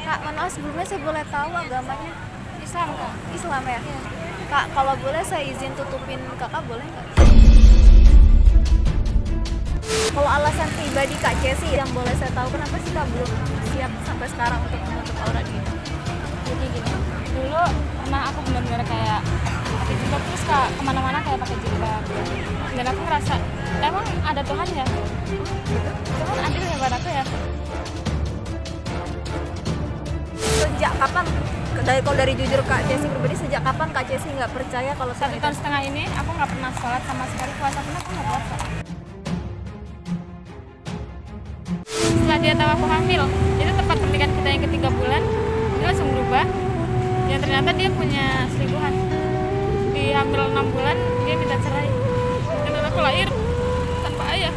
Kak, maaf sebelumnya saya boleh tahu agamanya? Islam, Kak. Islam ya? Iya. Kak, kalau boleh saya izin tutupin kakak boleh nggak? Kalau alasan pribadi Kak Cesi yang boleh saya tahu kenapa sih Kak belum siap sampai sekarang untuk menutup aurat gitu? Jadi gini, dulu pernah aku benar-benar kayak pakai jilbab terus Kak, kemana-mana kayak pakai jilbab. Dan aku ngerasa, emang ada Tuhan ya? Tuhan adil ya buat aku ya? Sejak kapan, kalau dari jujur Kak Cesi pribadi, sejak kapan Kak Cesi nggak percaya kalau 1,5 tahun ini aku nggak pernah sholat sama sekali, puasa pun aku nggak puasa. Setelah dia tahu aku hamil, itu tempat pernikahan kita yang ke-3 bulan, dia langsung berubah. Yang ternyata dia punya selingkuhan. Di hamil 6 bulan, dia minta cerai. Dan aku lahir tanpa ayah.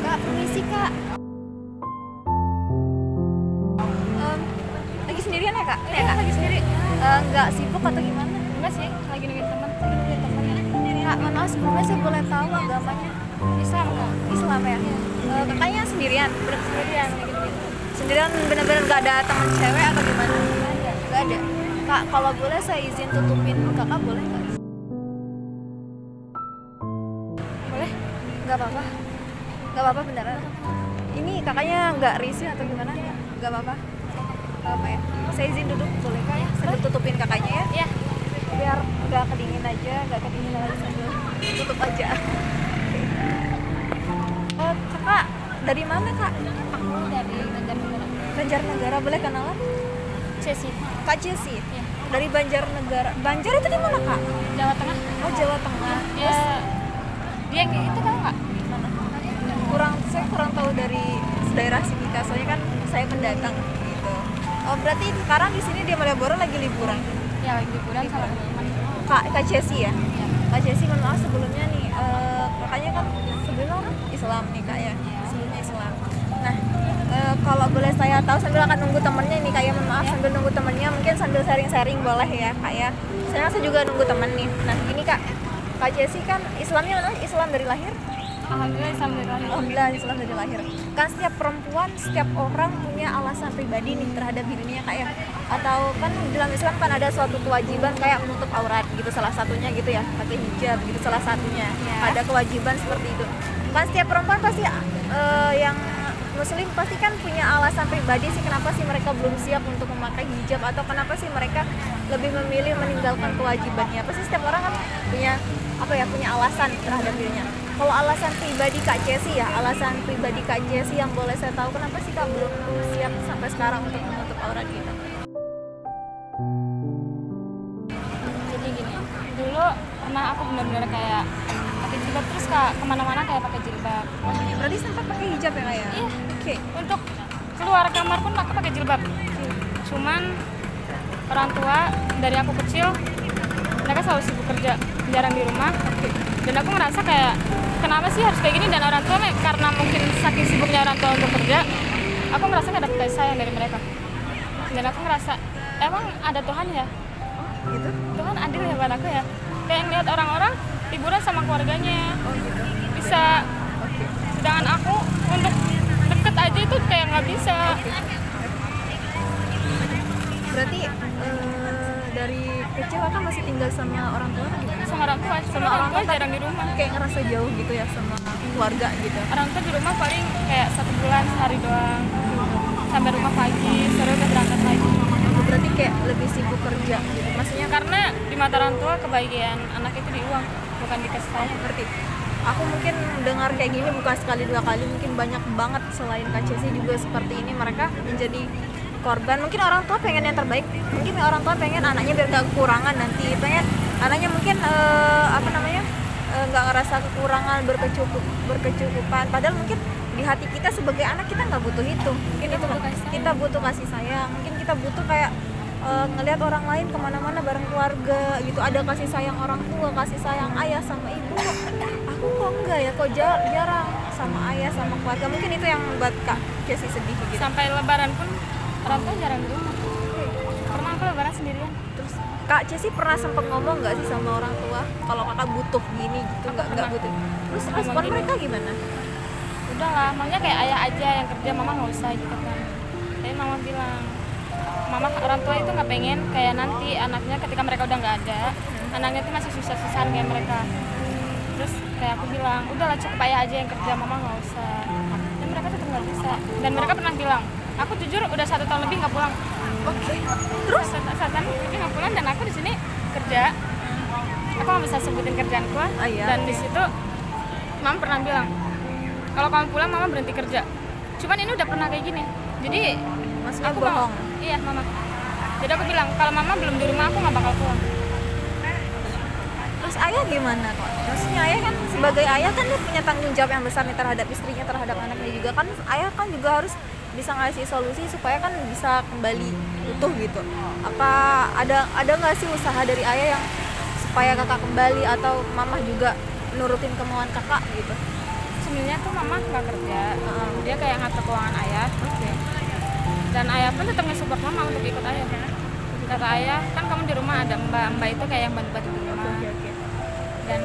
Kak, permisi Kak. Lagi sendirian ya Kak? Iya, lagi sendiri. Nggak sibuk atau gimana? Enggak sih, lagi nungguin teman. Kak, maaf sebelumnya saya boleh tahu agamanya? Islam, Kak. Islam ya? Kakaknya sendirian? Sendirian, kayak gitu-gitu. Sendirian bener-bener nggak ada teman cewek atau gimana? Nggak ada. Kak, kalau boleh saya izin tutupin kakak boleh nggak? Boleh? Nggak apa-apa. Nggak apa-apa beneran. Ini kakaknya nggak risih atau gimana? Nggak apa-apa. Nggak apa ya. Saya izin duduk boleh Kak ya? Sambil tutupin kakaknya ya. Iya. Biar nggak kedingin aja, nggak kedinginan lagi sambil tutup aja. Kakak dari mana Kak? Aku dari Banjarnegara. Banjarnegara, boleh kenalan? Cesi. Kak Cesi. Iya. Dari Banjarnegara. Banjar itu di mana Kak? Jawa Tengah. Oh, Jawa Tengah. Ya, dia itu tahu nggak? Saya kurang tahu dari daerah sini Kak, soalnya kan saya pendatang gitu. Oh, berarti sekarang di sini di Malioboro lagi liburan. Ya, lagi liburan sama teman. Kak Cesi ya? Iya. Kak Cesi, mohon maaf sebelumnya nih, kakaknya kan sebelumnya Islam nih Kak ya? Sebelumnya Islam. Nah, kalau boleh saya tahu sambil akan nunggu temennya nih Kak ya, mohon maaf sambil nunggu temennya, mungkin sambil sharing-sharing boleh ya Kak ya? Saya juga nunggu temen nih. Nah, gini Kak Cesi kan Islamnya mana? Islam dari lahir? Alhamdulillah Islam dari lahir. Alhamdulillah Islam dari lahir. Kan setiap perempuan, setiap orang punya alasan pribadi nih terhadap dirinya Kak ya. Atau kan dalam Islam kan ada suatu kewajiban kayak menutup aurat gitu, salah satunya gitu ya, pakai hijab gitu salah satunya. Ya. Ada kewajiban seperti itu. Kan setiap perempuan pasti yang muslim pasti kan punya alasan pribadi sih kenapa sih mereka belum siap untuk memakai hijab atau kenapa sih mereka lebih memilih meninggalkan kewajibannya. Pasti setiap orang kan punya punya alasan terhadap dirinya. Kalau alasan pribadi Kak Cesi ya, alasan pribadi Kak Cesi yang boleh saya tahu kenapa sih Kak belum siap sampai sekarang untuk menutup aurat gitu? Jadi gini, dulu pernah aku benar-benar kayak pakai jilbab terus Kak, kemana-mana kayak pakai jilbab. Berarti sempat pakai hijab ya Kak ya? Iya. Oke. Untuk keluar kamar pun aku pakai jilbab. Cuman orang tua dari aku kecil mereka selalu sibuk kerja, jarang di rumah. Dan aku ngerasa kayak kenapa sih harus kayak gini, dan orang tua karena mungkin saking sibuknya orang tua untuk kerja, aku ngerasa gak dapet kasih sayang dari mereka. Dan aku ngerasa emang ada Tuhan ya? Gitu? Tuhan adil ya buat aku ya? Kayak ngeliat orang-orang liburan sama keluarganya, Oh gitu. bisa. Sedangkan aku untuk deket aja itu kayak nggak bisa. Berarti dari kecil Kakak masih tinggal sama orang tua atau gimana? Sama orang tua, cuma orang tua jarang di rumah. Kayak ngerasa jauh gitu ya sama keluarga gitu. Orang tua di rumah paling kayak 1 bulan sehari doang, sampai rumah pagi, sore udah berangkat lagi. Berarti kayak lebih sibuk kerja gitu. Maksudnya Karena di mata orang tua kebahagiaan anak itu di uang, bukan di kasih sayang. ngerti. Aku mungkin dengar kayak gini bukan sekali dua kali, mungkin banyak banget selain Kak Cesi juga seperti ini, mereka menjadi korban. Mungkin orang tua pengen yang terbaik, mungkin orang tua pengen anaknya biar gak kekurangan nanti, pengen anaknya mungkin nggak ngerasa kekurangan, berkecukupan, padahal mungkin di hati kita sebagai anak kita nggak butuh itu. Mungkin itu kita butuh kasih sayang, mungkin kita butuh kayak ngelihat orang lain kemana-mana bareng keluarga gitu, ada kasih sayang orang tua, kasih sayang ayah sama ibu. Aku kok enggak ya, kok jarang sama ayah sama keluarga. Mungkin itu yang membuat Kak Jessie sedih gitu. Sampai lebaran pun orang tua jarang di rumah. Pernah aku lebaran sendirian. Terus Kak Jessie pernah sempet ngomong nggak sih sama orang tua kalau kakak butuh gini gitu, nggak butuh? Terus respon mereka gimana? Udahlah, makanya kayak ayah aja yang kerja, mama nggak usah gitu kan. Tapi mama bilang, mama orang tua itu nggak pengen kayak nanti anaknya ketika mereka udah nggak ada, anaknya itu masih susah-susahan kayak mereka. Terus kayak aku bilang, udahlah cukup ayah aja yang kerja, mama nggak usah. Dan mereka tetap nggak bisa. Dan mereka pernah bilang, aku jujur udah 1 tahun lebih nggak pulang. Oke. Terus 1 tahun lebih nggak pulang dan aku di sini kerja. Aku nggak bisa sebutin kerjaanku. Iya, Dan di situ mama pernah bilang, kalau kamu pulang mama berhenti kerja. Cuman ini udah pernah kayak gini. Jadi maksudnya aku bohong. Iya mama. Jadi aku bilang kalau mama belum di rumah aku nggak bakal pulang. Terus ayah gimana kok? Maksudnya ayah kan sebagai ayah kan dia punya tanggung jawab yang besar nih terhadap istrinya, terhadap anaknya juga kan. Ayah kan juga harus bisa ngasih solusi supaya kan bisa kembali utuh gitu. Apa ada nggak sih usaha dari ayah yang supaya kakak kembali atau mama juga nurutin kemauan kakak gitu? Sebenarnya tuh mama nggak kerja, dia kayak ngatur keuangan ayah. Oke. Dan ayah pun tetap nge-support mama untuk ikut ayah. Kata ayah, kan kamu di rumah ada mbak itu kayak yang bantu-bantu di rumah. Oke. Dan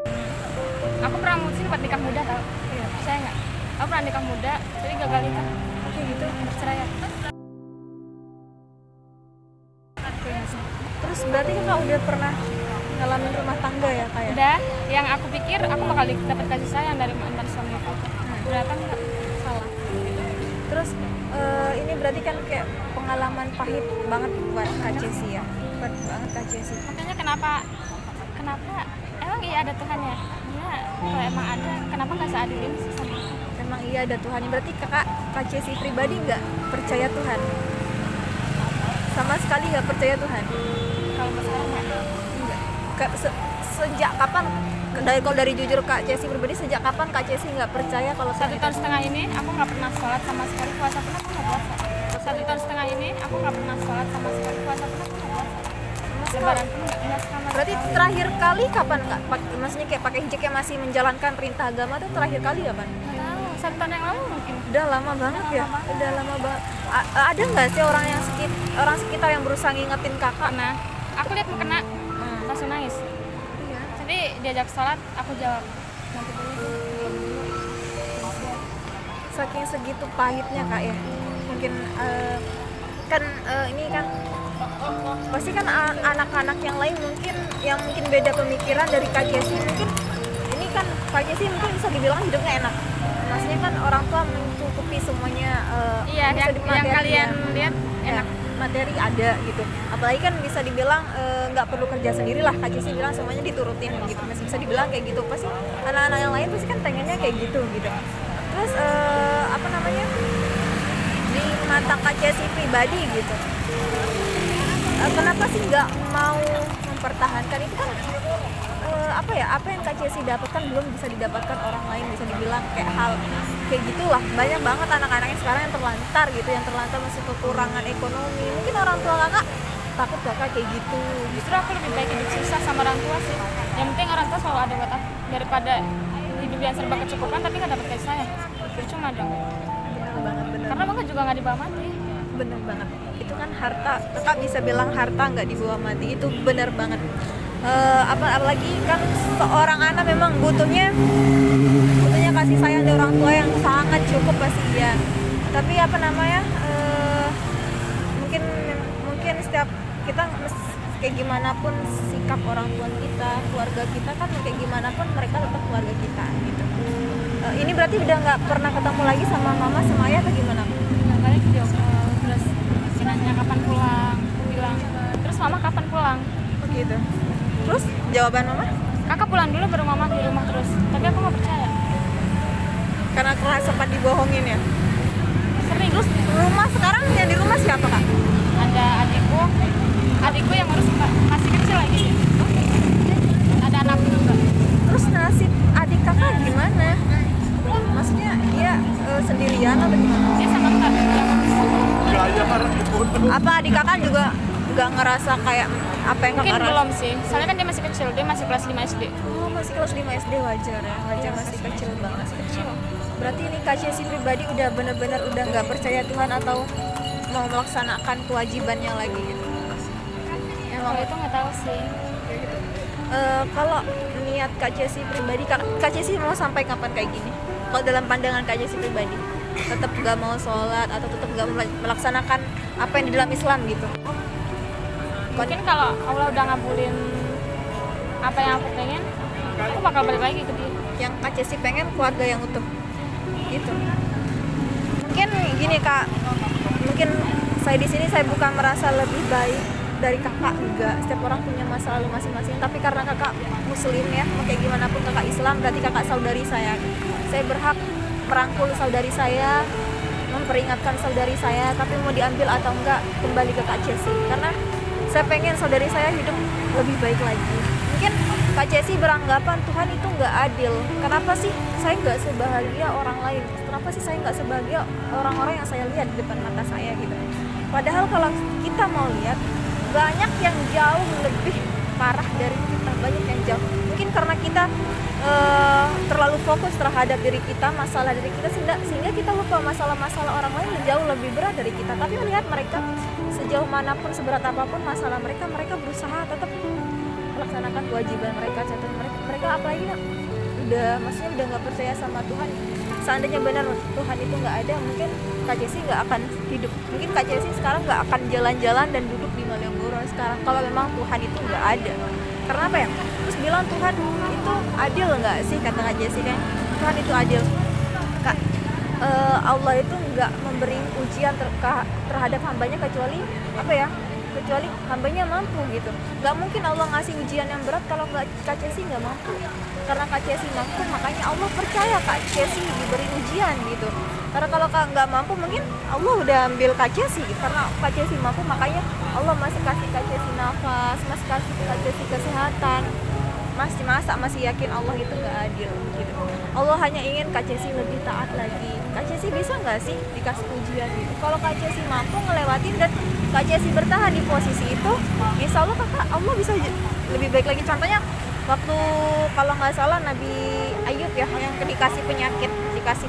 aku pernah mutusin buat nikah muda tau. Iya. Percaya nggak? Aku pernah nikah muda, jadi gagal nikah. Oke gitu. Bercerai ya. Terus berarti kakak udah pernah ngalamin rumah tangga ya kayak? Udah, yang aku pikir aku bakal dapat kasih sayang dari mantan suami aku. Ternyata nggak, salah. Terus ini berarti kan kayak pengalaman pahit banget buat Kak Jessie ya, pahit banget Kak Jessie. Makanya kenapa emang iya ada Tuhan ya? Iya, kalau emang ada, kenapa nggak seadil ini sih sama aku? Memang iya ada Tuhan. Berarti Kak Jessie pribadi nggak percaya Tuhan? Sama sekali nggak percaya Tuhan? Kalau sekarang nggak. Sejak kapan? Kalau dari jujur Kak Jessie pribadi, sejak kapan Kak Jessie nggak percaya kalau 1 tahun setengah ini aku nggak pernah sholat sama sekali, puasa pun aku nggak puasa. 1 tahun setengah ini aku nggak pernah sholat sama sekali, puasa pun aku nggak puasa. Lebaran pun nggak sama. Berarti terakhir kali kapan Kak? Maksudnya kayak pakai hijab yang masih menjalankan perintah agama tuh terakhir kali kapan? Nggak tahu, 1 tahun yang lalu mungkin. Udah lama banget ya? Udah lama banget. Ada nggak sih orang sekitar yang berusaha ngingetin kakak? Nah, aku lihat mukena langsung nangis. Iya. Jadi diajak sholat, aku jawab nanti dulu. Saking segitu pahitnya Kak ya. Mungkin ini kan pasti kan anak-anak yang lain mungkin beda pemikiran dari Kak Jessie. Mungkin ini kan Kak Jessie mungkin bisa dibilang hidupnya enak. Maksudnya kan orang tua mencukupi semuanya. Iya, yang kalian lihat enak. Materi ada gitu, apalagi kan bisa dibilang nggak perlu kerja sendiri lah. Kak Jessie bilang semuanya diturutin gitu, masih bisa dibilang kayak gitu. Pasti anak-anak yang lain pasti kan pengennya kayak gitu. Terus di mata Kak Jessie pribadi gitu, kenapa sih nggak mau mempertahankan itu kan? Apa yang Kak Jessie dapatkan belum bisa didapatkan orang lain, bisa dibilang kayak hal kayak gitulah. Banyak banget anak-anaknya sekarang yang terlantar masih kekurangan ekonomi. Mungkin orang tua kakak takut kakak kayak gitu. Justru aku lebih baik hidup susah sama orang tua sih. Yang penting orang tua selalu ada buat aku daripada hidup yang serba kecukupan tapi nggak dapat kasih sayang. Cuma dong. Bener. Karena bangga juga nggak dibawa mati. Bener banget. Itu kan harta. Kakak bisa bilang harta nggak dibawa mati. Itu bener banget. Apalagi kan seorang anak memang butuhnya kasih sayang dari orang tua yang sangat cukup pasti ya. Tapi mungkin setiap kita kayak gimana pun sikap orang tua kita, keluarga kita kan kayak gimana pun mereka tetap keluarga kita gitu. Ini berarti udah nggak pernah ketemu lagi sama mama sama ayah atau gimana? Kali video call, terus nanya kapan pulang, aku bilang terus mama kapan pulang? Begitu. Terus jawaban mama? Kakak pulang dulu baru mama di rumah terus. Tapi aku nggak percaya. Karena sempat dibohongin ya? Sering Terus rumah sekarang yang di rumah siapa kak? Ada adikku yang ngurus masih kecil lagi. Ada anak juga. Terus nasib adik kakak gimana? Maksudnya dia sendirian atau gimana? Dia sama kakak yang ngurus. Apa adik kakak juga nggak ngerasa kayak apa yang Mungkin kakak belum sih, soalnya kan dia masih kecil, dia masih kelas 5 SD. Oh, masih kelas 5 SD, wajar ya, wajar masih kecil banget. Berarti ini Kak Jessie pribadi udah benar-benar udah nggak percaya Tuhan atau mau melaksanakan kewajibannya lagi gitu? Kalau itu nggak tahu sih. Kalau niat Kak Jessie pribadi, Kak Jessie mau sampai kapan kayak gini? Kalau dalam pandangan Kak Jessie pribadi, tetap nggak mau sholat atau tetap nggak melaksanakan apa yang di dalam Islam gitu? Mungkin kalau Allah udah ngabulin apa yang aku pengen, aku bakal balik lagi ke dia. Yang Kak Jessie pengen keluarga yang utuh gitu. Mungkin gini Kak, mungkin saya di sini saya bukan merasa lebih baik dari kakak, enggak. Setiap orang punya masa lalu masing-masing, tapi karena kakak muslim ya, kayak gimana pun kakak Islam, berarti kakak saudari saya berhak merangkul saudari saya, memperingatkan saudari saya, tapi mau diambil atau enggak kembali ke Kak Jessie, karena saya pengen saudari saya hidup lebih baik lagi. Mungkin Kak Jessie beranggapan Tuhan itu nggak adil. Kenapa sih saya nggak sebahagia orang lain? Kenapa sih saya nggak sebahagia orang-orang yang saya lihat di depan mata saya gitu? Padahal kalau kita mau lihat, banyak yang jauh lebih parah dari kita, banyak yang jauh. Mungkin karena kita terlalu fokus terhadap diri kita, masalah diri kita, sehingga kita lupa masalah-masalah orang lain jauh lebih berat dari kita. Tapi lihat mereka, sejauh manapun, seberat apapun masalah mereka, mereka berusaha tetap melaksanakan kewajiban mereka. Contoh mereka apalagi maksudnya udah nggak percaya sama Tuhan. Seandainya benar Tuhan itu nggak ada, mungkin Kak Jessie nggak akan hidup. Mungkin Kak Jessie sekarang nggak akan jalan-jalan dan duduk di Malioboro sekarang kalau memang Tuhan itu nggak ada. Karena apa ya? Terus bilang Tuhan itu adil nggak sih, kata Kak Jessie kan? Tuhan itu adil. Kak, Allah itu nggak memberi ujian terhadap hambanya kecuali apa ya? Kecuali hambanya mampu gitu. Nggak mungkin Allah ngasih ujian yang berat kalau Kak Jessie nggak mampu. Karena Kak Jessie mampu, makanya Allah percaya Kak Jessie diberi ujian gitu. Karena kalau Kak nggak mampu, mungkin Allah udah ambil Kak Jessie. Karena Kak Jessie mampu, makanya Allah masih kasih Kak Jessie nafas, masih kasih Kak Jessie kesehatan. Masih yakin Allah itu nggak adil gitu. Allah hanya ingin Kak Jessie lebih taat lagi. Kak Jessie bisa nggak sih dikasih ujian gitu? Kalau Kak Jessie mampu ngelewatin dan Kak Jessie bertahan di posisi itu, insya Allah Allah bisa lebih baik lagi. Contohnya waktu kalau nggak salah Nabi Ayub ya, yang dikasih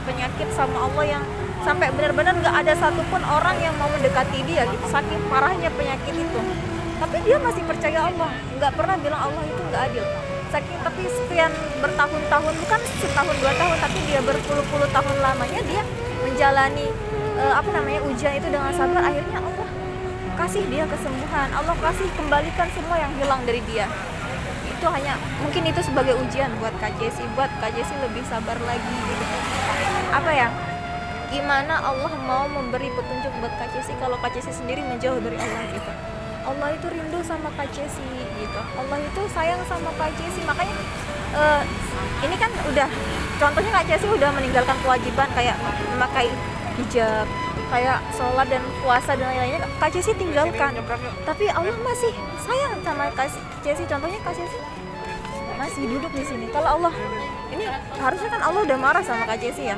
penyakit sama Allah yang sampai benar-benar nggak ada satupun orang yang mau mendekati dia gitu, saking parahnya penyakit itu. Tapi dia masih percaya Allah, nggak pernah bilang Allah itu nggak adil. Tapi sekian bertahun-tahun, bukan setahun 2 tahun, tapi dia berpuluh-puluh tahun lamanya dia menjalani ujian itu dengan sabar. Akhirnya Allah kasih dia kesembuhan, Allah kasih kembalikan semua yang hilang dari dia. Itu hanya mungkin itu sebagai ujian buat Kak Jessie, buat Kak Jessie lebih sabar lagi gitu. Apa ya, gimana Allah mau memberi petunjuk buat Kak Jessie kalau Kak Jessie sendiri menjauh dari Allah gitu. Allah itu rindu sama Kak Jessie gitu. Allah itu sayang sama Kak Jessie. Makanya ini kan udah contohnya Kak Jessie udah meninggalkan kewajiban kayak memakai hijab, kayak sholat dan puasa dan lain-lainnya. Kak Jessie tinggalkan. Tapi Allah masih sayang sama Kak Jessie. Contohnya Kak Jessie masih duduk di sini. Kalau Allah ini harusnya kan Allah udah marah sama Kak Jessie ya.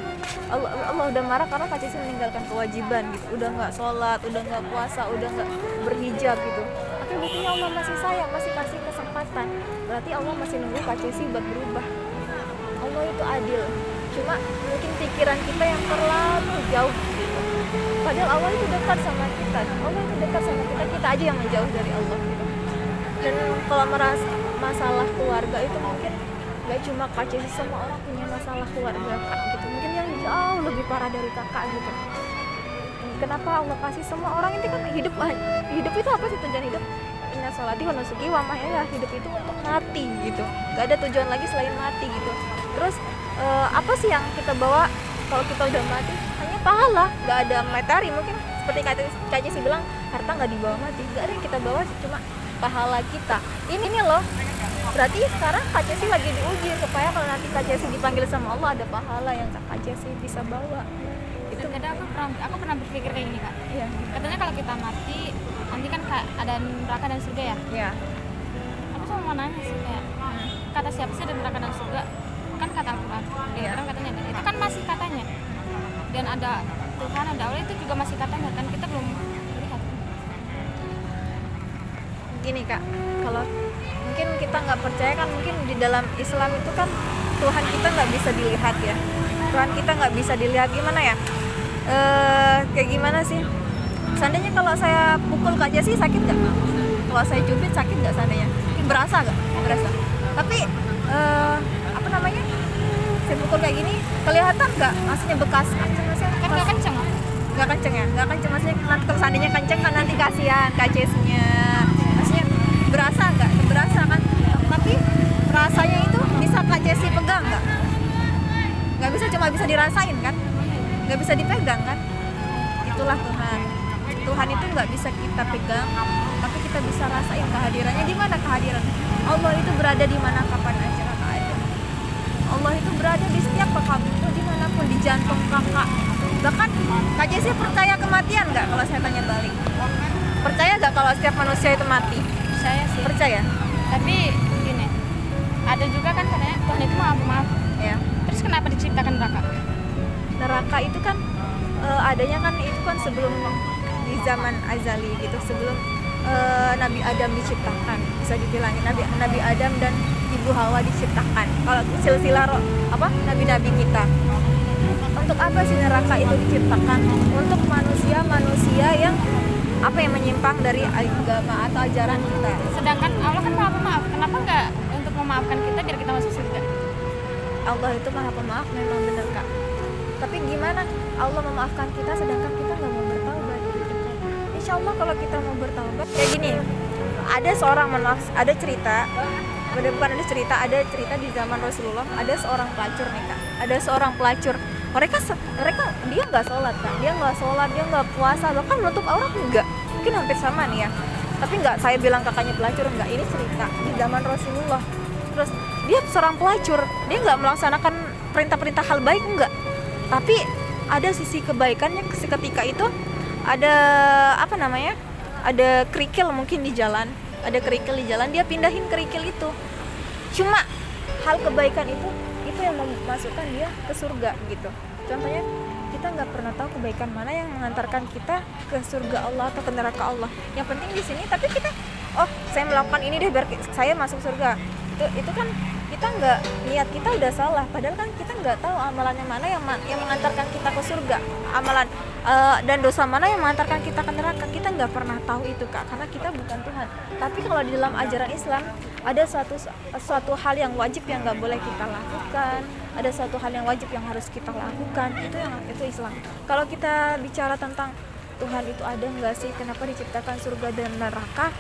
Allah udah marah karena Kak Jessie meninggalkan kewajiban gitu. Udah nggak sholat, udah nggak puasa, udah nggak berhijab gitu. Tapi buktinya Allah masih sayang, masih kasih kesempatan. Berarti Allah masih nunggu Kak Jessie buat berubah. Allah itu adil. Cuma mungkin pikiran kita yang terlalu jauh gitu. Padahal Allah itu dekat sama kita. Allah itu dekat sama kita. Kita aja yang menjauh dari Allah gitu. Dan kalau merasa masalah keluarga itu mungkin gak cuma Kak Jessie, semua orang punya masalah keluarga Kak gitu. Mungkin yang jauh lebih parah dari kakak gitu. Kenapa Allah kasih semua orang ini kan hidup itu apa sih tujuan hidup? Inna sholati wa nusuki wa mahyaya, hidup itu untuk mati gitu. Gak ada tujuan lagi selain mati gitu. Terus apa sih yang kita bawa kalau kita udah mati? Hanya pahala, gak ada materi. Mungkin seperti Kak Jessie bilang, harta gak dibawa mati. Gak ada yang kita bawa, cuma pahala kita. Ini loh. Berarti sekarang Kak Jessie lagi diuji supaya kalau nanti Kak Jessie dipanggil sama Allah ada pahala yang Kak Jessie bisa bawa. Gitu. itu. Kadang aku pernah berpikir kayak gini kak. Iya. Katanya kalau kita mati nanti kan ada neraka dan surga ya. Iya. Aku cuma mau nanya sih kayak kata siapa sih ada neraka dan surga? Kan kata Al-Quran. Iya. Kan katanya ada. Itu kan masih katanya. Dan ada Tuhan, ada Allah itu juga masih katanya kan kita belum lihat. Gini kak, kalau mungkin kita nggak percaya kan, mungkin di dalam Islam itu kan Tuhan kita nggak bisa dilihat ya. Tuhan kita nggak bisa dilihat gimana ya? Kayak gimana sih? Seandainya kalau saya pukul Kak Jessi sakit nggak? Kalau saya cubit sakit nggak seandainya? Berasa nggak? Berasa. Tapi apa namanya? Saya pukul kayak gini kelihatan nggak? Maksudnya bekas? Kan nggak kenceng. Nggak kenceng ya? Nggak kenceng, maksudnya nanti kalau seandainya kenceng kan nanti kasihan Kak Jessi-nya. Maksudnya berasa nggak? Berasa kan? Tapi rasanya itu bisa Kak Jessi pegang nggak? Nggak bisa, cuma bisa dirasain kan? Nggak bisa dipegang kan? Itulah Tuhan. Tuhan itu nggak bisa kita pegang, tapi kita bisa rasain kehadirannya. Di mana kehadiran? Allah itu berada di mana, kapan aja kakak ada. Allah itu berada di setiap kakak itu, dimanapun, di jantung kakak. Bahkan Kak Jessi percaya kematian nggak? Kalau saya tanya balik, percaya nggak kalau setiap manusia itu mati? Saya sih. Percaya. Tapi gini, ada juga kan katanya Tuhan itu maaf. Ya. Terus kenapa diciptakan neraka? Neraka itu kan adanya kan itu kan sebelum di zaman azali gitu, sebelum Nabi Adam diciptakan, bisa dibilangin Nabi Adam dan Ibu Hawa diciptakan. Kalau silsilah nabi-nabi kita. Untuk apa sih neraka itu diciptakan? Untuk manusia yang menyimpang dari agama atau ajaran kita. Sedangkan Allah kan maaf. Kenapa nggak untuk memaafkan kita biar kita masuk surga? Allah itu maha pemaaf, memang benar kak. Tapi gimana Allah memaafkan kita sedangkan kita nggak mau bertaubat? Insya Allah kalau kita mau bertaubat kayak gini, ada cerita di zaman Rasulullah, ada seorang pelacur nih kak, ada seorang pelacur. Mereka dia nggak sholat kak, dia nggak puasa, bahkan menutup aurat enggak, mungkin hampir sama nih ya. Tapi nggak saya bilang kakaknya pelacur, enggak, ini cerita di zaman Rasulullah. Terus dia seorang pelacur, dia nggak melaksanakan perintah-perintah hal baik, enggak, tapi ada sisi kebaikannya. Ketika itu ada ada kerikil mungkin di jalan, dia pindahin kerikil itu. Cuma hal kebaikan itu yang memasukkan dia ke surga gitu. Contohnya kita nggak pernah tahu kebaikan mana yang mengantarkan kita ke surga Allah atau ke neraka Allah. Yang penting di sini, tapi kita saya melakukan ini deh biar saya masuk surga. Itu kan kita nggak, niat kita udah salah, padahal kan kita nggak tahu amalannya mana yang mengantarkan kita ke surga, amalan dan dosa mana yang mengantarkan kita ke neraka. Kita nggak pernah tahu itu kak, karena kita bukan Tuhan. Tapi kalau di dalam ajaran Islam ada suatu hal yang wajib yang nggak boleh kita lakukan, ada suatu hal yang wajib yang harus kita lakukan. Itu Islam. Kalau kita bicara tentang Tuhan itu ada nggak sih, kenapa diciptakan surga dan neraka,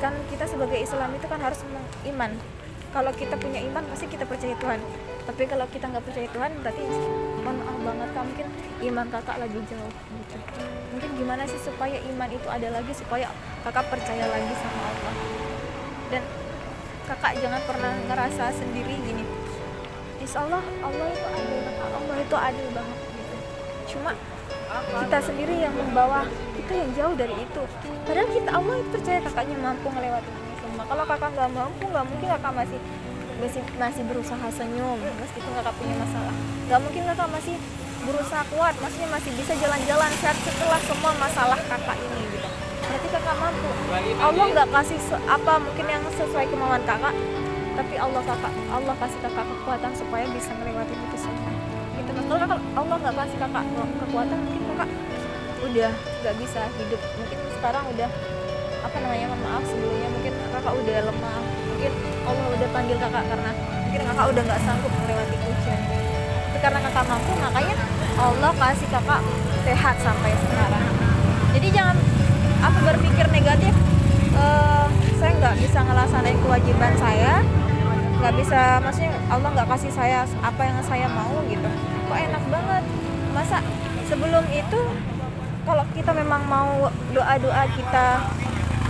kan kita sebagai Islam itu kan harus iman. Kalau kita punya iman pasti kita percaya Tuhan. Tapi kalau kita nggak percaya Tuhan, berarti mohon maaf banget kak, mungkin iman kakak lagi jauh gitu. Mungkin gimana sih supaya iman itu ada lagi, supaya kakak percaya lagi sama Allah. Dan kakak jangan pernah ngerasa sendiri gini, insya Allah itu adil, Allah itu adil banget gitu. Cuma kita sendiri yang membawa, kita yang jauh dari itu. Padahal Allah itu percaya kakaknya mampu ngelewatin ini semua. Kalau kakak nggak mampu, nggak mungkin kakak masih berusaha senyum meskipun kakak punya masalah. Nggak mungkin kakak masih berusaha kuat, maksudnya masih bisa jalan-jalan sehat setelah semua masalah kakak ini gitu. Berarti kakak mampu. Allah nggak kasih mungkin yang sesuai kemauan kakak, tapi Allah kasih kakak kekuatan supaya bisa ngelewatin itu semua gitu. Kalau Allah nggak kasih kakak kekuatan, mungkin kakak udah nggak bisa hidup. Mungkin sekarang udah maaf sebelumnya, mungkin kakak udah lemah, mungkin Allah udah panggil kakak karena mungkin kakak udah nggak sanggup melewati ujian. Tapi karena kakak mampu, makanya Allah kasih kakak sehat sampai sekarang. Jadi jangan berpikir negatif, saya nggak bisa ngelaksanain kewajiban saya, nggak bisa, maksudnya Allah nggak kasih saya apa yang saya mau gitu. Kok enak banget, masa sebelum itu kalau kita memang mau doa-doa kita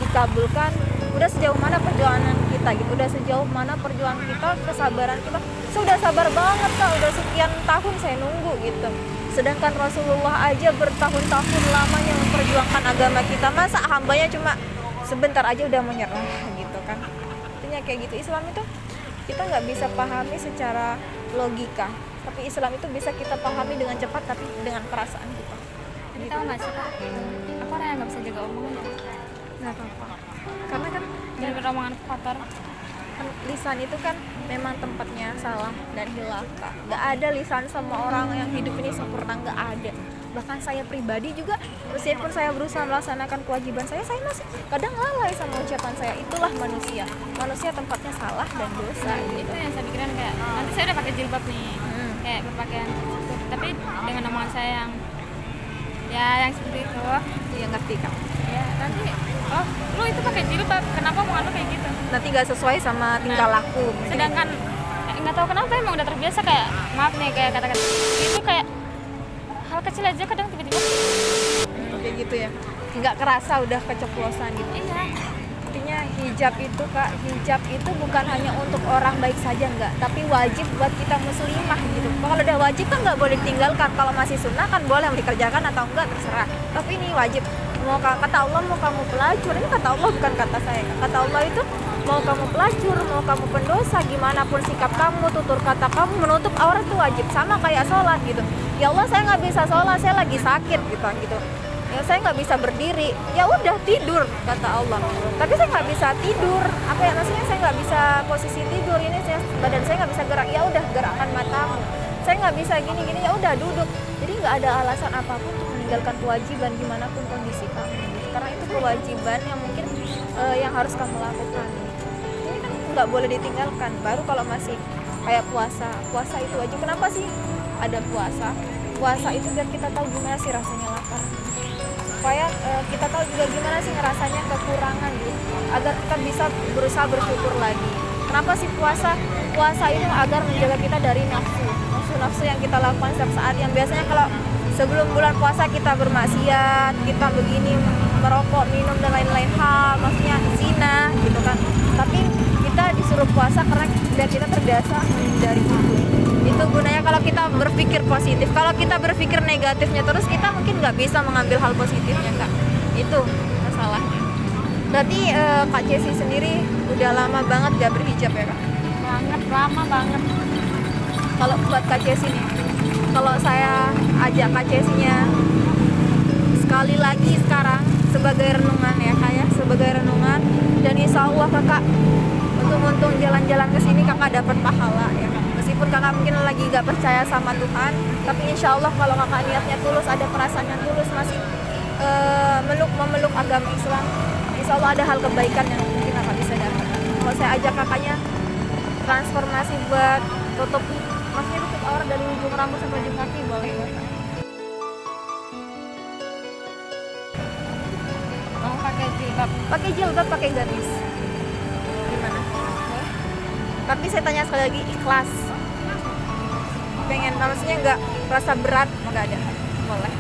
dikabulkan, udah sejauh mana perjalanan kita kita gitu, udah sejauh mana perjuangan kita, kesabaran kita. Sudah sabar banget Kak, udah sekian tahun saya nunggu gitu. Sedangkan Rasulullah aja bertahun-tahun lamanya memperjuangkan agama kita, masa hambanya cuma sebentar aja udah menyerah gitu kan. Intinya kayak gitu. Islam itu kita nggak bisa pahami secara logika, tapi Islam itu bisa kita pahami dengan cepat tapi dengan perasaan kita. Jadi tahu nggak sih Kak, aku orang yang nggak bisa jaga omongan ya. Nggak apa-apa, karena kan Jadi omongan kotor. lisan itu kan memang tempatnya salah dan hilaf Kak. Nggak ada lisan sama orang yang hidup ini sempurna, nggak ada. Bahkan saya pribadi juga, meskipun saya berusaha melaksanakan kewajiban saya masih kadang lalai sama ucapan saya. Itulah manusia tempatnya salah dan dosa Itu gitu. yang saya pikiran kayak nanti saya udah pakai jilbab nih, kayak berpakaian tertutup, tapi dengan omongan saya yang seperti itu, Iya ngerti Kak. ya nanti lu itu pakai jilbab, kenapa omongan lu kayak gitu? Nanti nggak sesuai sama tingkah laku. Sedangkan nggak tahu kenapa emang udah terbiasa kayak maaf nih kayak kata-kata itu kayak hal kecil aja kadang tiba-tiba Kayak gitu ya. Nggak kerasa udah keceplosan gitu. iya. Intinya hijab itu Kak, hijab itu bukan hanya untuk orang baik saja enggak, tapi wajib buat kita muslimah gitu. Kalau udah wajib kan nggak boleh ditinggalkan. Kalau masih sunnah kan boleh dikerjakan atau enggak terserah. Tapi ini wajib. Mau kata Allah mau kamu pelacur, ini kata Allah bukan kata saya. Kata Allah itu mau kamu pelacur, mau kamu pendosa, gimana pun sikap kamu, tutur kata kamu, menutup aurat itu wajib. Sama kayak sholat gitu. Ya Allah saya nggak bisa sholat, saya lagi sakit gitu. Ya saya nggak bisa berdiri, ya udah tidur kata Allah. Tapi saya nggak bisa tidur, apa ya maksudnya saya nggak bisa posisi tidur ini, badan saya nggak bisa gerak, ya udah gerakkan matamu. Saya nggak bisa gini ya udah duduk. Jadi nggak ada alasan apapun untuk meninggalkan kewajiban gimana pun kondisi kamu. Karena itu kewajiban yang mungkin yang harus kamu lakukan. Ini kan nggak boleh ditinggalkan. Baru kalau masih kayak puasa itu wajib. Kenapa sih ada puasa? Puasa itu biar kita tahu gimana sih rasanya lapar. Supaya kita tahu juga gimana sih ngerasanya kekurangan gitu, agar kita bisa berusaha bersyukur lagi. Kenapa sih puasa? Puasa itu agar menjaga kita dari nafsu yang kita lakukan setiap saat, yang biasanya kalau sebelum bulan puasa kita bermaksiat, kita begini merokok, minum dan lain-lain hal, maksudnya zina gitu kan. Tapi kita disuruh puasa karena biar kita terbiasa menghindari itu gunanya kalau kita berpikir positif. Kalau kita berpikir negatifnya terus, kita mungkin nggak bisa mengambil hal positifnya Kak. Itu masalahnya. Berarti Kak Jessi sendiri udah lama banget gak berhijab ya Kak? Lama banget. Kalau buat Kak Jessi nih, kalau saya ajak Kak Jessinya sekali lagi sekarang sebagai renungan ya Kak ya, sebagai renungan, dan insya Allah Kakak untung jalan-jalan ke sini Kakak dapat pahala ya Kak. Meskipun Kakak mungkin lagi gak percaya sama Tuhan, tapi insya Allah kalau Kakak niatnya tulus, ada perasaan yang tulus, masih memeluk agama Islam, insya Allah ada hal kebaikan yang mungkin Kakak bisa dapat. Kalau saya ajak Kakaknya transformasi buat tutup aurat dari ujung rambut sampai ujung kaki, boleh ya Kak? Mau pakai Jilbab, pakai gamis. Gimana? Tapi saya tanya sekali lagi, ikhlas. Pengen, maksudnya nggak rasa berat, nggak ada. Boleh.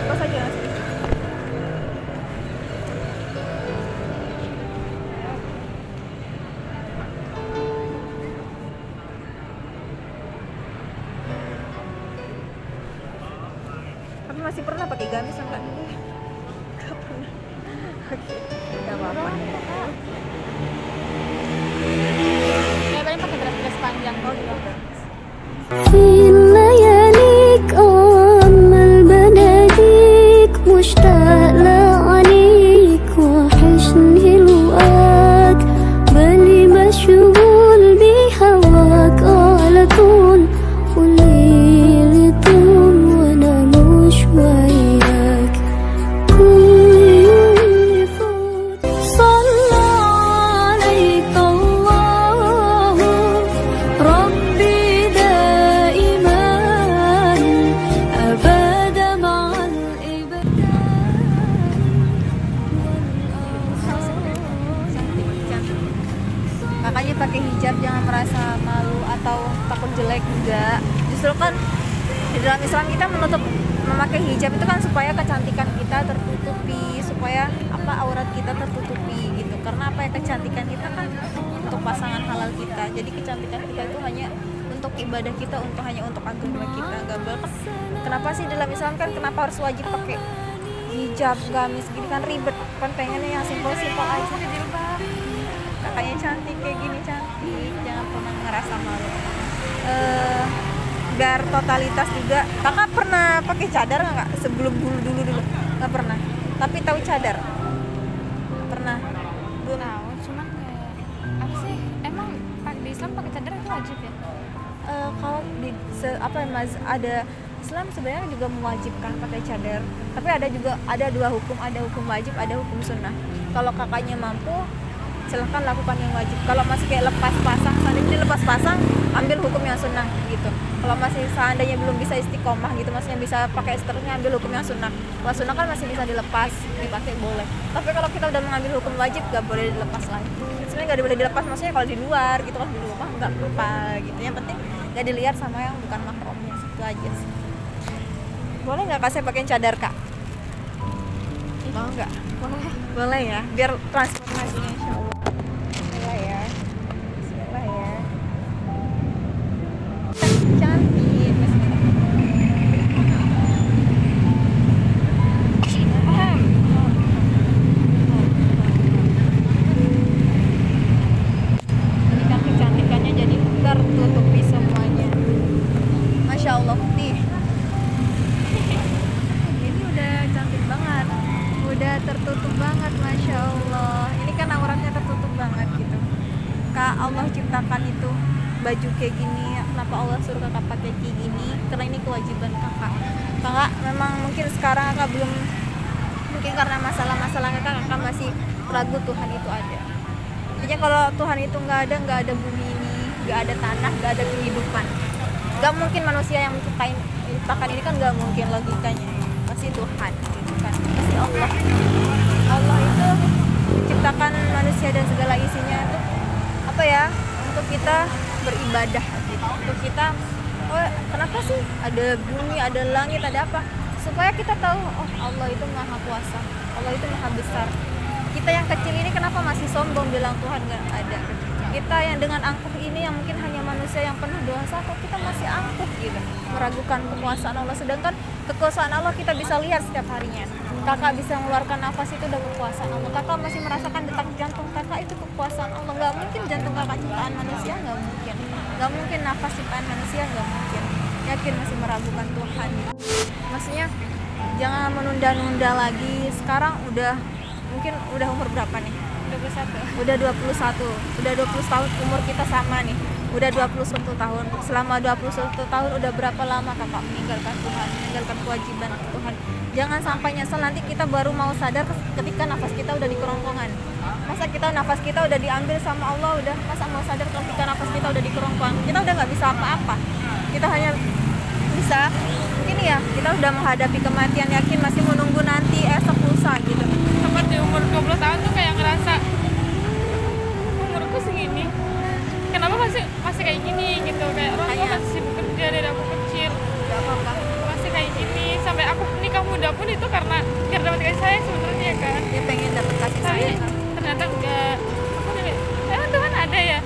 Pas aja nggak sih? Tapi masih pernah pakai gamis enggak? Nggak pernah. Oke, nggak apa-apa. ya paling pakai dress panjang gitu. في لياليك أمل بناديك مشتاق لعليك وحشني الوقت بالي مشغول بهواك على طول والليل يطول وانا مش وياك كل يوم يفوت صلى عليك الله ربي دائما أبدا مع Makanya pakai hijab jangan merasa malu atau takut jelek, enggak. Justru kan di dalam Islam kita memakai hijab itu kan supaya kecantikan kita tertutupi, supaya kita tertutupi gitu. Karena apa ya, kecantikan kita kan untuk pasangan halal kita. Jadi kecantikan kita itu hanya untuk ibadah kita, hanya untuk agama kita. Gak boleh kan? Kenapa sih dalam Islam kan kenapa harus wajib pakai hijab, gamis gini kan ribet. Kan pengennya yang simpel-simpel aja. Kakaknya cantik kayak gini, cantik, jangan pernah ngerasa malu. Biar totalitas juga. Kakak pernah pakai cadar nggak kak? Sebelum dulu nggak pernah. Tapi tahu cadar? Pernah. Belum. Tahu, cuman kayak apa sih? Emang di Islam pakai cadar itu wajib ya? Kalau di ada Islam sebenarnya juga mewajibkan pakai cadar. Tapi ada dua hukum, ada hukum wajib, ada hukum sunnah. Kalau kakaknya mampu, silahkan lakukan yang wajib. Kalau masih kayak lepas pasang, seandainya lepas pasang, ambil hukum yang sunnah gitu. Kalau masih seandainya belum bisa istiqomah gitu, maksudnya bisa pakai seterusnya, ambil hukum yang sunnah. Kalau sunnah kan masih bisa dilepas, dipakai boleh. Tapi kalau kita udah mengambil hukum wajib, gak boleh dilepas lagi. Sebenarnya gak boleh dilepas, maksudnya kalau di luar gitu kan, di rumah nggak apa gitu. Yang penting gak dilihat sama yang bukan mahramnya, itu aja sih. Boleh nggak kak saya pakai cadar kak? Mau nggak? Boleh ya, biar transformasinya insya Allah. Bismillah ya. Bismillah ya. Cantik. Bismillah. Paham? Ini kan kecantikannya jadi tertutupi semuanya. Masya Allah putih. Ini udah cantik banget. Udah tertutup banget, Masya Allah. Ini kan auratnya tertutup banget gitu. Kak, Allah ciptakan itu baju kayak gini. Kenapa Allah suruh kakak pakai kayak gini? Karena ini kewajiban kakak. Kakak memang mungkin sekarang kakak belum, mungkin karena masalah-masalah kakak masih ragu Tuhan itu ada. Intinya kalau Tuhan itu nggak ada bumi ini, nggak ada tanah, nggak ada kehidupan. Nggak mungkin manusia yang menciptakan ini kan, nggak mungkin logikanya. Pasti Tuhan gitu kan, pasti Allah. Allah itu menciptakan manusia dan segala isinya itu apa ya, untuk kita beribadah gitu. Untuk kita, oh kenapa sih ada bumi, ada langit, ada apa, supaya kita tahu oh Allah itu maha kuasa, Allah itu maha besar. Kita yang kecil ini kenapa masih sombong bilang Tuhan nggak ada? Kita yang dengan angkuh ini, yang mungkin hanya manusia yang penuh dosa, kok kita masih angkuh gitu, meragukan kekuasaan Allah. Sedangkan kekuasaan Allah kita bisa lihat setiap harinya. Kakak bisa mengeluarkan nafas, itu udah kekuasaan Allah. Kakak masih merasakan detak jantung kakak, itu kekuasaan Allah. Nggak mungkin jantung kakak ciptaan manusia, nggak mungkin. Nggak mungkin nafas ciptaan manusia, nggak mungkin. Yakin masih meragukan Tuhan gitu. Maksudnya jangan menunda-nunda lagi. Sekarang mungkin udah umur berapa nih? 21. Udah 21. Udah 20 tahun umur kita sama nih. Udah 21 tahun. Selama 21 tahun udah berapa lama kakak meninggalkan Tuhan, meninggalkan kewajiban Tuhan. Jangan sampai nyesel nanti kita baru mau sadar ketika nafas kita udah di kerongkongan. Masa nafas kita udah diambil sama Allah, masa mau sadar ketika nafas kita udah di kerongkongan. Kita udah nggak bisa apa-apa. Kita hanya bisa ini ya, kita udah menghadapi kematian, yakin masih menunggu nanti esok lusa gitu. Tepat di umur 20 tahun tuh kayak ngerasa umurku segini, kenapa masih kayak gini gitu, kayak orang tua masih sibuk kerja dari aku kecil. Gak apa-apa, masih kayak gini sampai aku nikah muda pun itu karena biar dapat kasih sayang sebenarnya kan. Dia pengen dapat kasih sayang. Ternyata enggak. Aku udah emang Tuhan ada ya.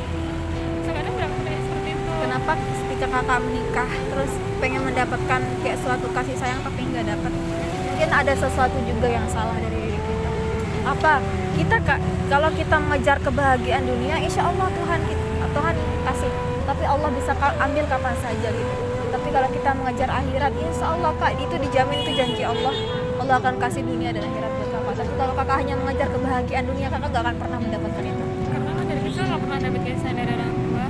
Sebenarnya berapa kayak seperti itu. Kenapa ketika kakak menikah terus pengen mendapatkan kayak suatu kasih sayang tapi nggak dapat? Mungkin ada sesuatu juga yang salah dari diri kita. Apa? Kita kalau kita mengejar kebahagiaan dunia, insya Allah Tuhan kasih. Tapi Allah bisa ambil kapan saja gitu. Tapi kalau kita mengejar akhirat, insya Allah kak, itu dijamin, itu janji Allah. Allah akan kasih dunia dan akhirat buat kakak. Tapi kalau kakak hanya mengejar kebahagiaan dunia, kakak gak akan pernah mendapatkan itu. Karena kan dari kecil gak pernah dapet kasih sayang dari orang tua.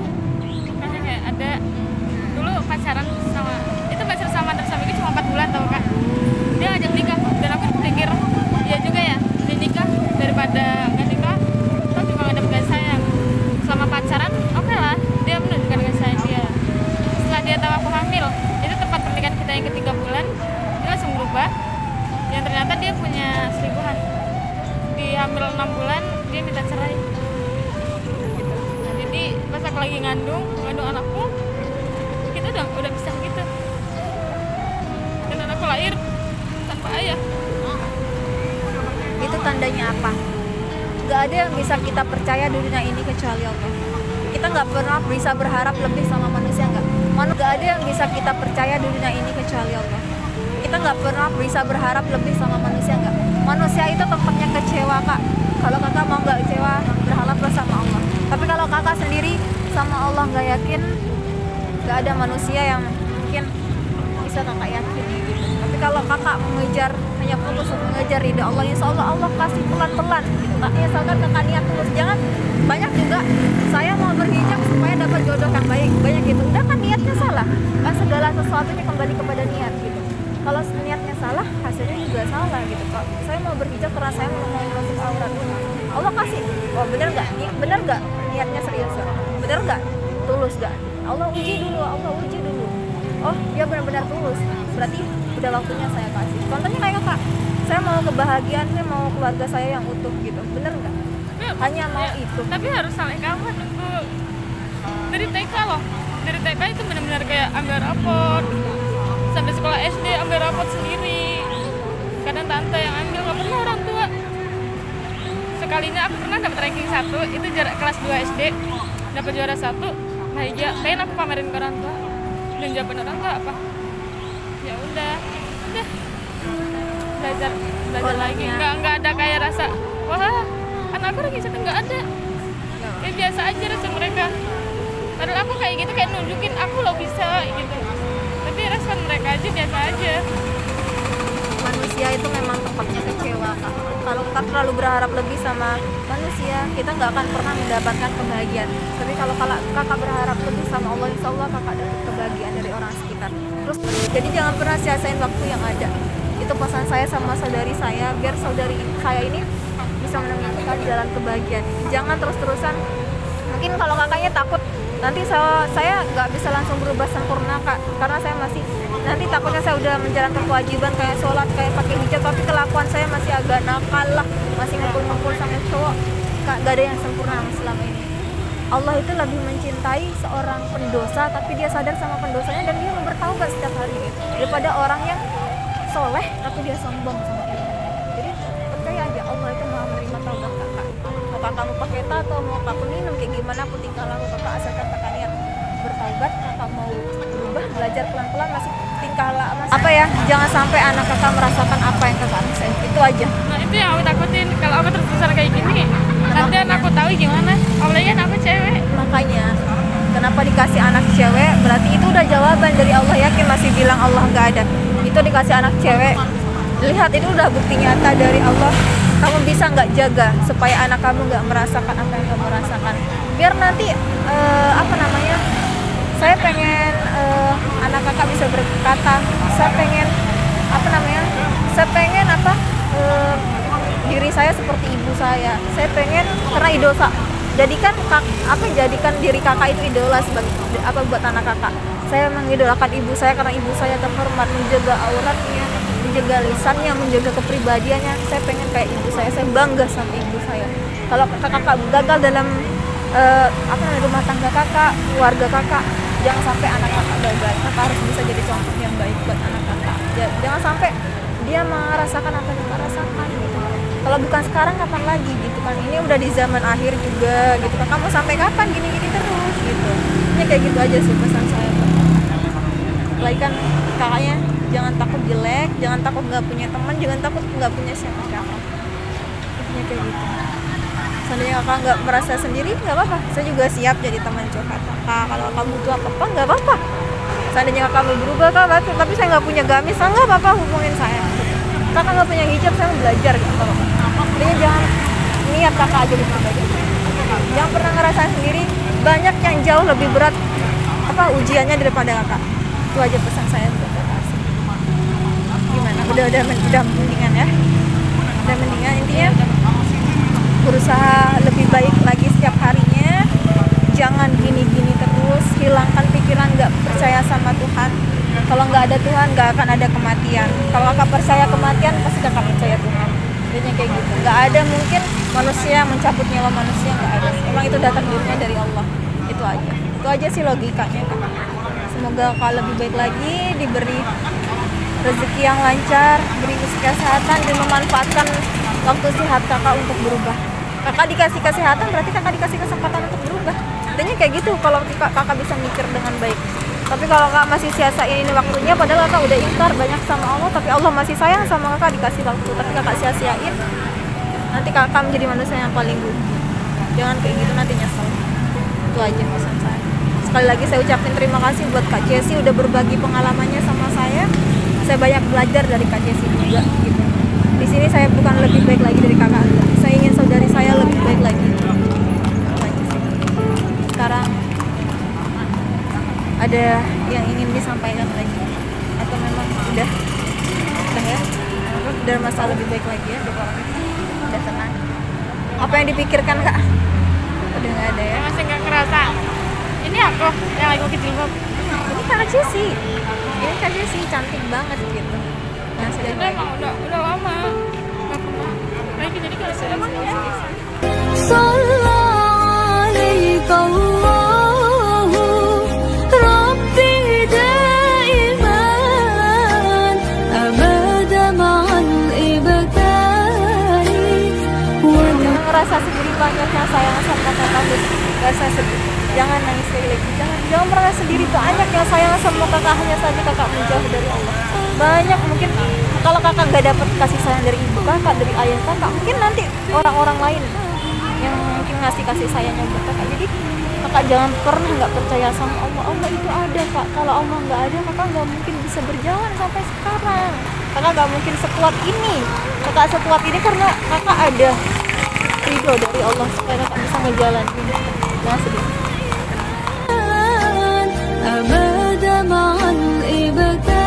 Makanya kayak ada dulu pacaran sama mantan suamiku cuma 4 bulan tau kak. Dia ngajak nikah dan aku pikir dia juga ya, dia nikah daripada gak nikah, terus juga gak dapet kasih sayang. Selama pacaran, oke lah, dia menunjukkan kasih sayang dia. Setelah dia tahu aku hamil, itu tepat pernikahan kita yang ke-3 bulan, dia langsung berubah. Yang ternyata dia punya selingkuhan. Di hamil 6 bulan, dia minta cerai. Gitu. Nah, jadi pas aku lagi ngandung anakku, kita udah pisah gitu. Dan anakku lahir tanpa ayah. Itu tandanya apa? Gak ada yang bisa kita percaya di dunia ini kecuali Allah. Kita nggak pernah bisa berharap lebih sama manusia, nggak. Gak ada yang bisa kita percaya di dunia ini kecuali Allah. Kita nggak pernah bisa berharap lebih sama manusia, nggak. Manusia itu tempatnya kecewa, Kak. Kalau kakak mau nggak kecewa, berharaplah sama Allah. Tapi kalau kakak sendiri sama Allah nggak yakin, nggak ada manusia yang mungkin bisa kakak yakin gitu. Tapi kalau kakak mengejar, hanya fokus untuk mengejar ridha Allah, insya Allah Allah kasih pelan-pelan gitu. Misalkan kakak niat tulus, jangan banyak juga saya mau berhijab supaya dapat jodoh yang baik, banyak gitu. Udah kan niatnya salah, kan segala sesuatunya kembali kepada niat gitu. Kalau niatnya salah, hasilnya juga salah gitu. Kok saya mau berhijab karena saya mau menutup aurat, Allah kasih, oh bener nggak niatnya serius, bener nggak tulus nggak, Allah uji dulu, oh dia benar-benar tulus, berarti udah waktunya saya kasih. Contohnya kayak kakak, saya mau kebahagiaan, saya mau keluarga saya yang utuh gitu, bener nggak? Hanya mau itu. Tapi harus sampai kapan nunggu dari TK loh? Dari TK itu benar-benar kayak ambil raport, sampai sekolah SD ambil raport sendiri. Kadang tante yang ambil, nggak pernah orang tua. Sekalinya aku pernah dapat ranking 1, itu jarak kelas 2 SD, dapat juara 1. Nah iya, pengen aku pamerin ke orang tua. Dan jawaban orang tua apa? Ya udah belajar lagi. Nggak ada kayak rasa wah anak aku ranking 1, nggak ada. Ya biasa aja rasa mereka. Padahal aku kayak gitu, kayak nunjukin aku lo bisa gitu. Tapi respon mereka aja biasa aja. Manusia itu memang tempatnya kecewa, Kak. Kalau kita terlalu berharap lebih sama manusia, kita nggak akan pernah mendapatkan kebahagiaan. Tapi kalau kakak berharap lebih sama Allah, insya Allah kakak dapat kebahagiaan dari orang sekitar. Terus jadi jangan pernah sia-siain waktu yang ada. Itu pesan saya sama saudari saya, biar saudari saya ini bisa menemukan jalan kebahagiaan. Jangan terus-terusan. Mungkin kalau kakaknya takut nanti saya nggak bisa langsung berubah sempurna, Kak, karena saya masih nanti takutnya saya udah menjalankan kewajiban kayak sholat, kayak pakai hijab, tapi kelakuan saya masih agak nakal lah, masih ngumpul-ngumpul sama cowok. Kak, gak ada yang sempurna selama ini. Allah itu lebih mencintai seorang pendosa tapi dia sadar sama pendosanya dan dia mau bertaubat setiap hari gitu, daripada orang yang soleh tapi dia sombong sama dia. Jadi percaya aja, Allah itu maha menerima taubat kakak. Mau kakak mau pakai tato, mau kakak minum kayak gimana pun tingkah laku kakak, asalkan kakak niat bertaubat, kakak mau berubah, belajar pelan-pelan, masih tingkah laku apa ya, jangan sampai anak kakak merasakan apa yang kakak rasain. Itu aja. Nah itu yang aku takutin, kalau aku terus-terusan kayak gini nanti aku tahu gimana, apalagi kan aku cewek. Makanya kenapa dikasih anak cewek, berarti itu udah jawaban dari Allah. Yakin masih bilang Allah nggak ada, itu dikasih anak cewek, lihat itu udah bukti nyata dari Allah. Kamu bisa nggak jaga supaya anak kamu nggak merasakan apa yang kamu rasakan, biar nanti saya pengen anak kakak bisa berkata, saya pengen diri saya seperti ibu saya pengen, karena idola, jadikan diri kakak itu idola sebagai buat anak kakak. Saya mengidolakan ibu saya karena ibu saya terhormat, menjaga auratnya, menjaga lisannya, menjaga kepribadiannya. Saya pengen kayak ibu saya bangga sama ibu saya. Kalau kakak gagal dalam rumah tangga kakak, keluarga kakak, jangan sampai anak kakak gagal. Kakak harus bisa jadi contoh yang baik buat anak kakak. Jangan sampai dia merasakan apa yang kakak rasakan gitu. Kalau bukan sekarang kapan lagi gitu kan, ini udah di zaman akhir juga gitu kan, kamu sampai kapan gini-gini terus gitu. Ini kayak gitu aja sih pesan saya. Lagi kan kakaknya jangan takut jelek, jangan takut nggak punya teman, jangan takut nggak punya siapa-siapa. Intinya kayak gitu. Seandainya kakak nggak merasa sendiri, nggak apa-apa, saya juga siap jadi teman curhat kakak. Kalau kamu butuh apa-apa, nggak apa-apa. Seandainya kakak mau berubah kak, tapi saya nggak punya gamis, nggak apa-apa, hubungin saya. Kakak nggak punya hijab, saya mau belajar gitu. Jadi jangan niat kakak aja di pribadi. Jangan pernah ngerasain sendiri, banyak yang jauh lebih berat ujiannya daripada kakak. Itu aja pesan saya untuk kakak. Gimana? Udah mendingan ya? Udah mendingan, intinya berusaha lebih baik lagi setiap harinya. Jangan gini-gini terus, hilangkan pikiran nggak percaya sama Tuhan. Kalau nggak ada Tuhan, nggak akan ada kematian. Kalau kakak percaya kematian, pasti kakak percaya Tuhan. Jadinya kayak gitu. Nggak ada mungkin manusia yang mencabut nyawa manusia, nggak ada. Emang itu datang takdirnya dari Allah. Itu aja. Itu aja sih logikanya kakak. Semoga kakak lebih baik lagi, diberi rezeki yang lancar, diberi kesehatan, dan memanfaatkan waktu sehat kakak untuk berubah. kakak dikasih kesehatan berarti kakak dikasih kesempatan untuk berubah. Intinya kayak gitu kalau kakak bisa mikir dengan baik. Tapi kalau kakak masih sia-siain ini waktunya, padahal kakak udah ingkar banyak sama Allah, tapi Allah masih sayang sama kakak, dikasih waktu, tapi kakak sia-siain, nanti kakak menjadi manusia yang paling buruk. Jangan kayak gitu, nanti nyesel. Itu aja pesan saya. Sekali lagi saya ucapin terima kasih buat Kak Jessie udah berbagi pengalamannya sama saya. Saya banyak belajar dari Kak Jessie juga gitu. Di sini saya bukan lebih baik lagi dari kakak, saya ingin saudari saya lebih baik lagi. Sekarang ada yang ingin disampaikan lagi atau memang udah ya, udah masa lebih baik lagi ya, udah tenang. Apa yang dipikirkan Kak? Udah nggak ada ya? Masih nggak kerasa. Ini aku yang lagi pakai jilbab. Ini Kak Jessie, ini Kak Jessie cantik banget gitu. Nah sudah Udah emang udah lama. Nggak pernah. Lagi jadi kalau saya صلى عليك الله ربي دائما أبدا مع الإبتال jangan ngerasa sendiri, banyaknya sayang sama kakak, rasa sedih. Jangan nangis lagi, jangan merasa sendiri, banyak yang sayang sama kakak, hanya saja kakak menjauh dari Allah. Banyak mungkin kalau kakak nggak dapat kasih sayang dari ibu kakak, dari ayah kakak, mungkin nanti orang-orang lain yang mungkin ngasih kasih sayangnya buat kakak. Jadi kakak jangan pernah nggak percaya sama Allah. Allah itu ada Kak, kalau Allah nggak ada kakak nggak mungkin bisa berjalan sampai sekarang. Kakak nggak mungkin sekuat ini, kakak sekuat ini karena kakak ada ridho dari Allah supaya kakak bisa ngejalanin. Jangan sedih. أبدا مع الإبتال